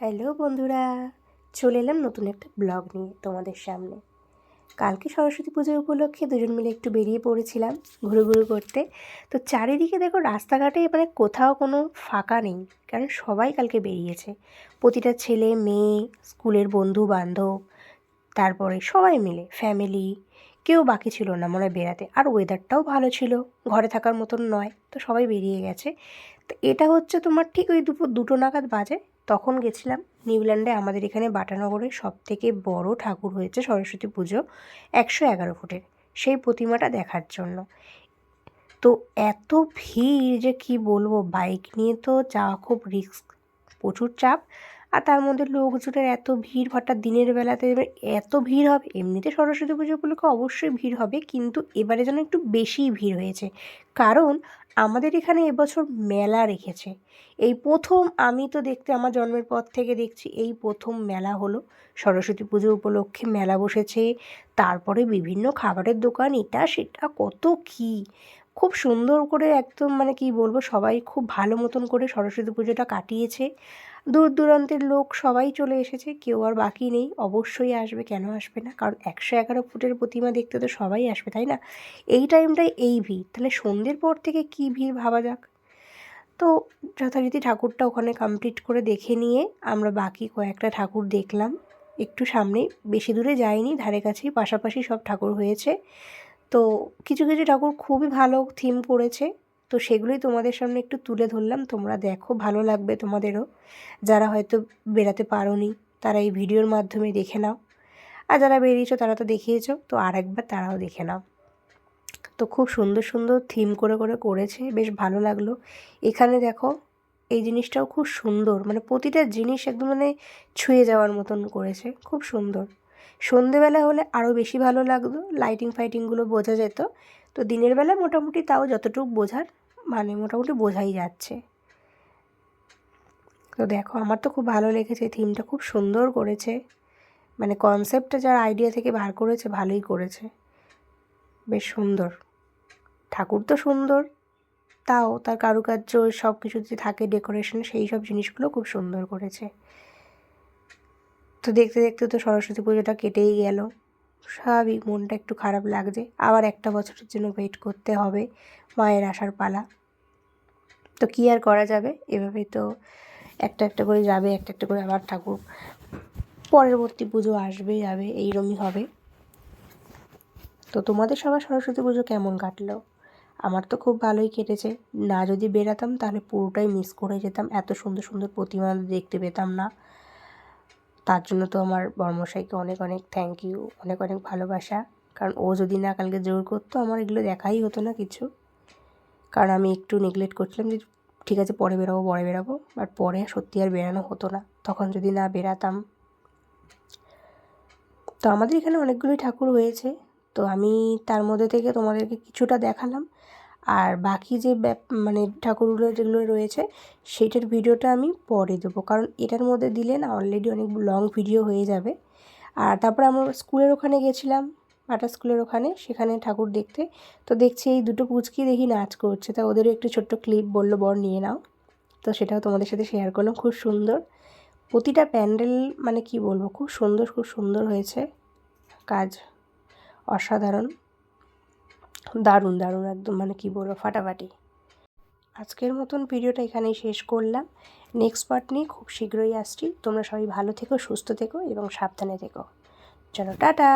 Hello বন্ধুরা, চলে এলাম নতুন একটা ব্লগ নিয়ে তোমাদের সামনে। কালকে সরস্বতী পুজো উপলক্ষে দুজন মিলে একটু বেরিয়ে পড়েছিলাম ঘুরু করতে। তো চারিদিকে দেখো রাস্তাঘাটে মানে কোথাও কোনো ফাঁকা নেই, কারণ সবাই কালকে বেরিয়েছে। প্রতিটা ছেলে মেয়ে, স্কুলের বন্ধু বান্ধব, তারপরে সবাই মিলে ফ্যামিলি, কেউ বাকি ছিল না মনে হয় বেড়াতে। আর ওয়েদারটাও ভালো ছিল, ঘরে থাকার মতন নয়, তো সবাই বেরিয়ে গেছে। তো এটা হচ্ছে তোমার ঠিক ওই দুপুর 2টো নাগাদ বাজে। তখন গেছিলাম নিউল্যান্ডে, আমাদের এখানে বাটানগরে সবথেকে বড় ঠাকুর হয়েছে সরস্বতী পুজো, 111 ফুটের, সেই প্রতিমাটা দেখার জন্য। তো এত ভিড় যে কি বলবো, বাইক নিয়ে তো যাওয়া খুব রিস্ক, প্রচুর চাপ। আর তার মধ্যে লোকজনের এত ভিড়, হঠাৎ দিনের বেলাতে এবার এত ভিড় হবে। এমনিতে সরস্বতী পুজো উপলক্ষে অবশ্যই ভিড় হবে, কিন্তু এবারে যেন একটু বেশিই ভিড় হয়েছে। কারণ আমাদের এখানে এবছর মেলা রেখেছে। এই প্রথম, আমি তো দেখতে আমার জন্মের পর থেকে দেখছি এই প্রথম মেলা হলো, সরস্বতী পুজো উপলক্ষে মেলা বসেছে। তারপরে বিভিন্ন খাবারের দোকান, এটা সেটা কত কী, খুব সুন্দর করে একদম মানে কি বলবো, সবাই খুব ভালো মতন করে সরস্বতী পুজোটা কাটিয়েছে। দূর দূরান্তের লোক সবাই চলে এসেছে, কেউ আর বাকি নেই। অবশ্যই আসবে, কেন আসবে না, কারণ 111 ফুটের প্রতিমা দেখতে তো সবাই আসবে, তাই না? এই টাইমটায় এই ভিড়, তাহলে সন্ধ্যের পর থেকে কী ভিড় ভাবা যাক। তো যথারীতি ঠাকুরটা ওখানে কমপ্লিট করে দেখে নিয়ে আমরা বাকি কয়েকটা ঠাকুর দেখলাম একটু সামনেই, বেশি দূরে যাইনি, ধারে কাছেই পাশাপাশি সব ঠাকুর হয়েছে। তো কিছু কিছু ঠাকুর খুবই ভালো থিম করেছে, তো সেগুলোই তোমাদের সামনে একটু তুলে ধরলাম। তোমরা দেখো, ভালো লাগবে তোমাদেরও। যারা হয়তো বেরাতে পারোনি তারা এই ভিডিওর মাধ্যমে দেখে নাও, আর যারা বেরিয়েছো তারা তো দেখিয়েছো, তো আর একবার তারাও দেখে নাও। তো খুব সুন্দর সুন্দর থিম করে করেছে, বেশ ভালো লাগলো। এখানে দেখো এই জিনিসটাও খুব সুন্দর, মানে প্রতিটা জিনিস একদম মানে ছুঁয়ে যাওয়ার মতন করেছে, খুব সুন্দর। সন্ধেবেলা হলে আরও বেশি ভালো লাগতো, লাইটিং ফাইটিংগুলো বোঝা যেত। তো দিনের বেলা মোটামুটি তাও যতটুকু বোঝার, মানে মোটামুটি বোঝাই যাচ্ছে। তো দেখো, আমার তো খুব ভালো লেগেছে, থিমটা খুব সুন্দর করেছে, মানে কনসেপ্টটা যার আইডিয়া থেকে বার করেছে ভালোই করেছে, বেশ সুন্দর। ঠাকুর তো সুন্দর, তাও তার কারুকার্য সব কিছু যে থাকে, ডেকোরেশন, সেই সব জিনিসগুলো খুব সুন্দর করেছে। তো দেখতে দেখতে তো সরস্বতী পুজোটা কেটেই গেল। স্বাভাবিক মনটা একটু খারাপ লাগছে, আবার একটা বছরের জন্য ওয়েট করতে হবে, মায়ের আসার পালা। তো কী আর করা যাবে, এভাবেই তো একটা একটা করে যাবে, একটা একটা করে আবার ঠাকুর, পরবর্তী পুজো আসবে যাবে, এইরকমই হবে। তো তোমাদের সবার সরস্বতী পুজো কেমন কাটলো? আমার তো খুব ভালোই কেটেছে। না যদি বেরাতাম তাহলে পুরোটাই মিস করে যেতাম, এত সুন্দর সুন্দর প্রতিমা দেখতে পেতাম না। তার জন্য তো আমার বর্মশাইকে অনেক অনেক থ্যাংক ইউ, অনেক অনেক ভালোবাসা। কারণ ও যদি না কালকে জোর করতো, আমার এগুলো দেখাই হতো না কিছু। কারণ আমি একটু নেগলেক্ট করছিলাম যে ঠিক আছে পরে বেরাবো, আর পরে সত্যি আর বেরানো হতো না তখন যদি না বেরাতাম। তো আমাদের এখানে অনেকগুলোই ঠাকুর হয়েছে, তো আমি তার মধ্যে থেকে তোমাদেরকে কিছুটা দেখালাম। আর বাকি যে মানে ঠাকুরগুলো যেগুলো রয়েছে সেইটার ভিডিওটা আমি পরে দেবো, কারণ এটার মধ্যে দিলে না অলরেডি অনেক লং ভিডিও হয়ে যাবে। আর তারপরে আমরা স্কুলের ওখানে গেছিলাম, বাটা স্কুলের ওখানে, সেখানে ঠাকুর দেখতে। তো দেখছি এই দুটো পুচকি দেখি নাচ করছে, তা ওদেরও একটু ছোট্ট ক্লিপ বললো বর নিয়ে নাও, তো সেটাও তোমাদের সাথে শেয়ার করলাম। খুব সুন্দর প্রতিটা প্যান্ডেল, মানে কি বলবো, খুব সুন্দর খুব সুন্দর হয়েছে কাজ, অসাধারণ, দারুণ দারুণ একদম, মানে কি বলবো, ফাটাফাটি। আজকের মতন ভিডিওটা এখানেই শেষ করলাম। নেক্সট পার্ট নিয়ে খুব শীঘ্রই আসছি। তোমরা সবাই ভালো থেকো, সুস্থ থেকো এবং সাবধানে থেকো। চলো টাটা।